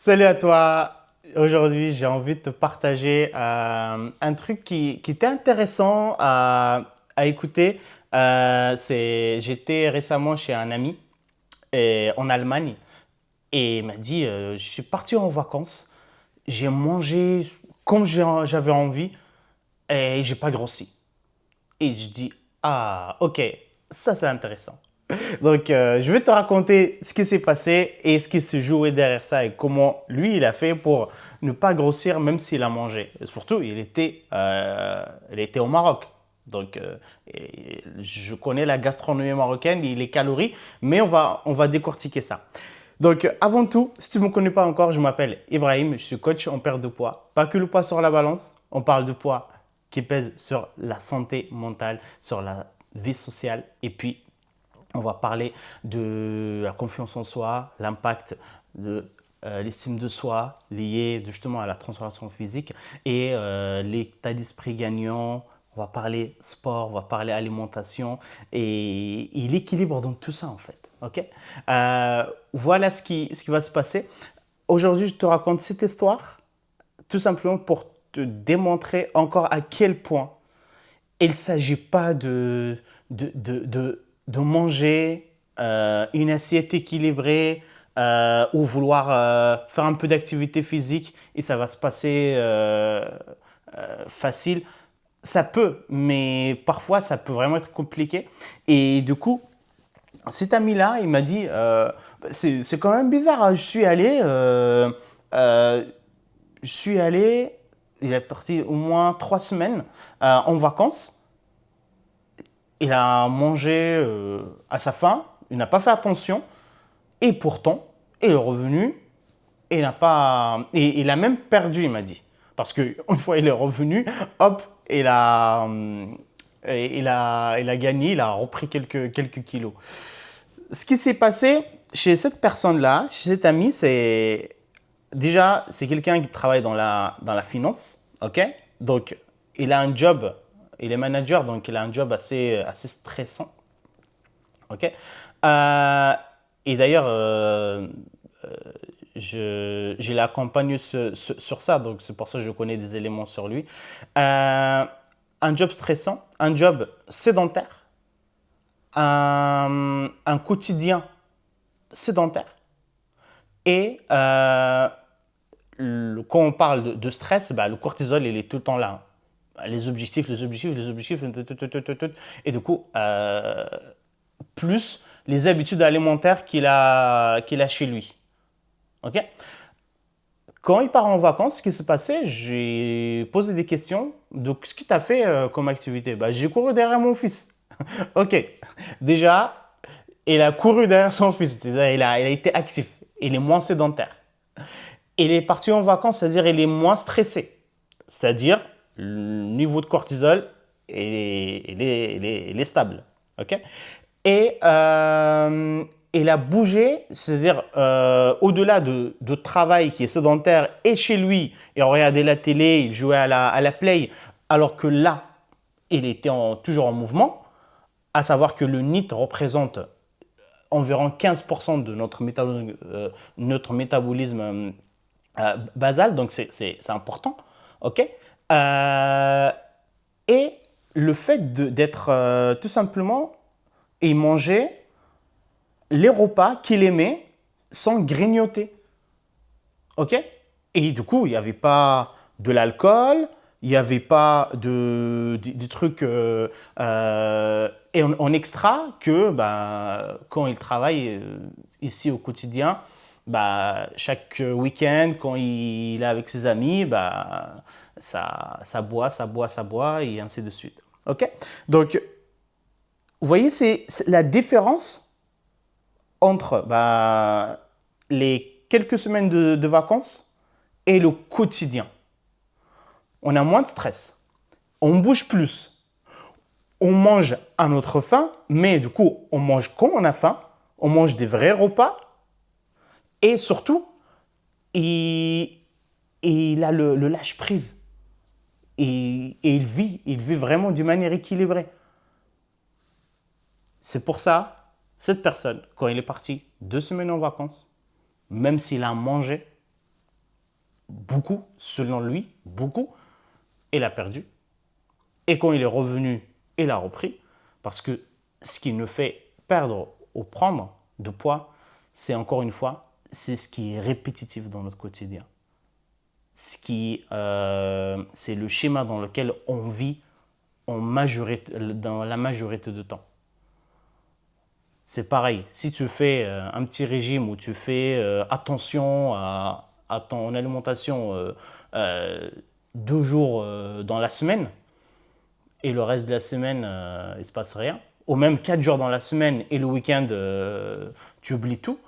Salut à toi. Aujourd'hui, j'ai envie de te partager un truc qui était intéressant à écouter. J'étais récemment chez un ami en Allemagne et il m'a dit, je suis parti en vacances, j'ai mangé comme j'avais envie et j'ai pas grossi. Et je dis, ah, ok, ça c'est intéressant. Donc, je vais te raconter ce qui s'est passé et ce qui se jouait derrière ça et comment lui, il a fait pour ne pas grossir même s'il a mangé. Et surtout, il était au Maroc. Donc, je connais la gastronomie marocaine, les calories, mais on va décortiquer ça. Donc, avant tout, si tu ne me connais pas encore, je m'appelle Ibrahim, je suis coach en perte de poids. Pas que le poids sur la balance, on parle de poids qui pèse sur la santé mentale, sur la vie sociale et puis on va parler de la confiance en soi, l'impact de l'estime de soi lié justement à la transformation physique et l'état d'esprit gagnant. On va parler sport, on va parler alimentation et l'équilibre dans tout ça en fait. Ok. Voilà ce qui va se passer. Aujourd'hui, je te raconte cette histoire tout simplement pour te démontrer encore à quel point il ne s'agit pas de manger une assiette équilibrée ou vouloir faire un peu d'activité physique et ça va se passer facile. Ça peut, mais parfois ça peut vraiment être compliqué. Et du coup, cet ami-là, il m'a dit, c'est quand même bizarre, hein. Euh, je suis allé, il est parti au moins 3 semaines en vacances. Il a mangé à sa faim, il n'a pas fait attention, et pourtant, il est revenu, et il a même perdu, il m'a dit. Parce qu'une fois il est revenu, hop, il a gagné, il a repris quelques kilos. Ce qui s'est passé chez cette personne-là, chez cet ami, c'est quelqu'un qui travaille dans la finance, ok. Donc, il a un job, il est manager, donc il a un job assez stressant, ok. Euh, et d'ailleurs, je l'ai accompagné sur ça, donc c'est pour ça que je connais des éléments sur lui. Euh, un job stressant, un job sédentaire, un quotidien sédentaire. Et quand on parle de stress, bah, le cortisol, il est tout le temps là. Les objectifs, les objectifs, les objectifs, et du coup, plus les habitudes alimentaires qu'il a chez lui. Ok. Quand il part en vacances, ce qui s'est passé, j'ai posé des questions. Donc, ce que tu as fait comme activité, bah, j'ai couru derrière mon fils. Ok. Déjà, il a couru derrière son fils. Il a été actif. Il est moins sédentaire. Il est parti en vacances, c'est-à-dire il est moins stressé. C'est-à-dire le niveau de cortisol, il est stable. Ok. Et il a bougé, c'est-à-dire au-delà de travail qui est sédentaire et chez lui, il regardait la télé, il jouait à la play, alors que là, il était toujours en mouvement, à savoir que le NIT représente environ 15% de notre métabolisme basal, donc c'est important, ok. Euh, et le fait d'être tout simplement et manger les repas qu'il aimait sans grignoter, ok. Et du coup, il n'y avait pas de l'alcool, il n'y avait pas des trucs et en extra que bah, quand il travaille ici au quotidien, bah, chaque week-end, quand il est avec ses amis, bah, ça boit, ça boit, ça boit, et ainsi de suite. Ok. Donc, vous voyez, c'est la différence entre bah, les quelques semaines de vacances et le quotidien. On a moins de stress, on bouge plus, on mange à notre faim, mais du coup, on mange quand on a faim, on mange des vrais repas et surtout, il, il a le lâche-prise et il vit vraiment d'une manière équilibrée. C'est pour ça, cette personne, quand il est parti 2 semaines en vacances, même s'il a mangé, beaucoup, selon lui, beaucoup. Il a perdu. Et quand il est revenu, il a repris. Parce que ce qui nous fait perdre ou prendre de poids, c'est encore une fois, c'est ce qui est répétitif dans notre quotidien. C'est le schéma dans lequel on vit dans la majorité de temps. C'est pareil, si tu fais un petit régime où tu fais attention à ton alimentation 2 jours dans la semaine et le reste de la semaine, il ne se passe rien, ou même 4 jours dans la semaine et le week-end, tu oublies tout,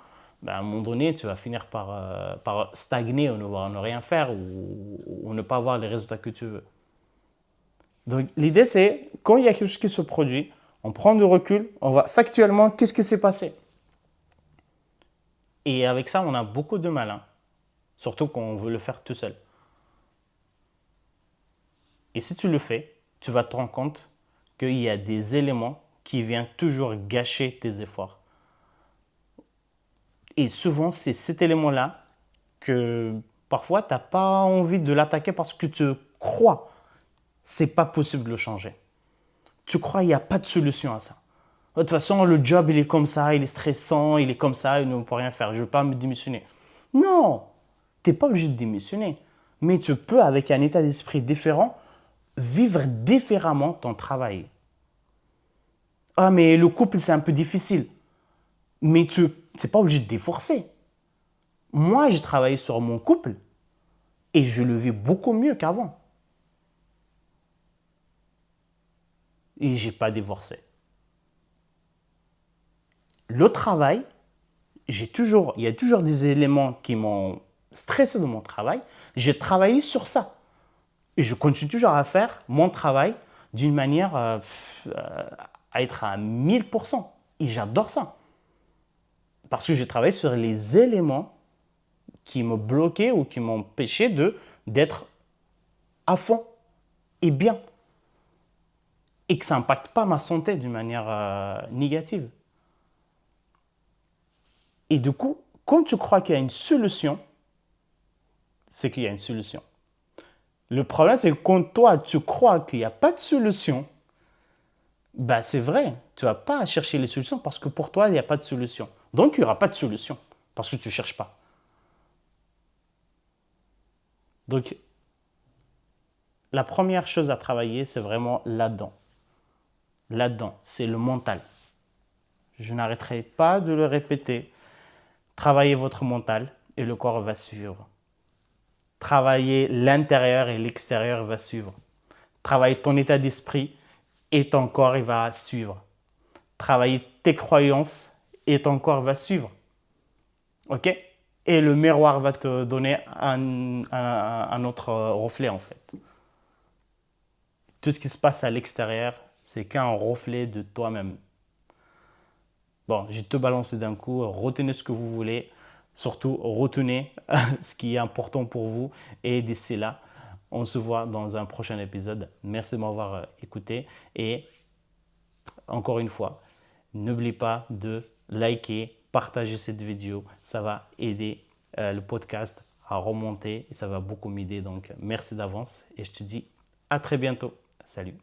ben, à un moment donné, tu vas finir par stagner ou ne rien faire ou ne pas avoir les résultats que tu veux. Donc l'idée, c'est quand il y a quelque chose qui se produit, on prend du recul, on va factuellement, qu'est-ce qui s'est passé? Et avec ça, on a beaucoup de mal, hein. Surtout quand on veut le faire tout seul. Et si tu le fais, tu vas te rendre compte qu'il y a des éléments qui viennent toujours gâcher tes efforts. Et souvent, c'est cet élément-là que parfois, tu n'as pas envie de l'attaquer parce que tu crois c'est pas possible de le changer. Tu crois qu'il n'y a pas de solution à ça. De toute façon, le job, il est comme ça, il est stressant, il est comme ça, il ne peut rien faire, je ne veux pas me démissionner. Non, tu n'es pas obligé de démissionner. Mais tu peux, avec un état d'esprit différent, vivre différemment ton travail. Ah, mais le couple, c'est un peu difficile. Mais tu n'es pas obligé de déforcer. Moi, j'ai travaillé sur mon couple et je le vis beaucoup mieux qu'avant. Et je n'ai pas divorcé. Le travail, il y a toujours des éléments qui m'ont stressé dans mon travail. J'ai travaillé sur ça. Et je continue toujours à faire mon travail d'une manière à être à 1000%. Et j'adore ça. Parce que j'ai travaillé sur les éléments qui me bloquaient ou qui m'empêchaient d'être à fond et bien. Et que ça n'impacte pas ma santé d'une manière négative. Et du coup, quand tu crois qu'il y a une solution, c'est qu'il y a une solution. Le problème, c'est que quand toi, tu crois qu'il n'y a pas de solution, bah c'est vrai, tu ne vas pas chercher les solutions parce que pour toi, il n'y a pas de solution. Donc, il n'y aura pas de solution parce que tu ne cherches pas. Donc, la première chose à travailler, c'est vraiment là-dedans. Là-dedans, c'est le mental. Je n'arrêterai pas de le répéter. Travaillez votre mental et le corps va suivre. Travaillez l'intérieur et l'extérieur va suivre. Travaillez ton état d'esprit et ton corps il va suivre. Travaillez tes croyances et ton corps va suivre. Ok? Et le miroir va te donner un autre reflet en fait. Tout ce qui se passe à l'extérieur, c'est qu'un reflet de toi-même. Bon, j'ai tout balancé d'un coup. Retenez ce que vous voulez. Surtout, retenez ce qui est important pour vous. Et d'ici là, on se voit dans un prochain épisode. Merci de m'avoir écouté. Et encore une fois, n'oubliez pas de liker, partager cette vidéo. Ça va aider le podcast à remonter et ça va beaucoup m'aider. Donc, merci d'avance et je te dis à très bientôt. Salut.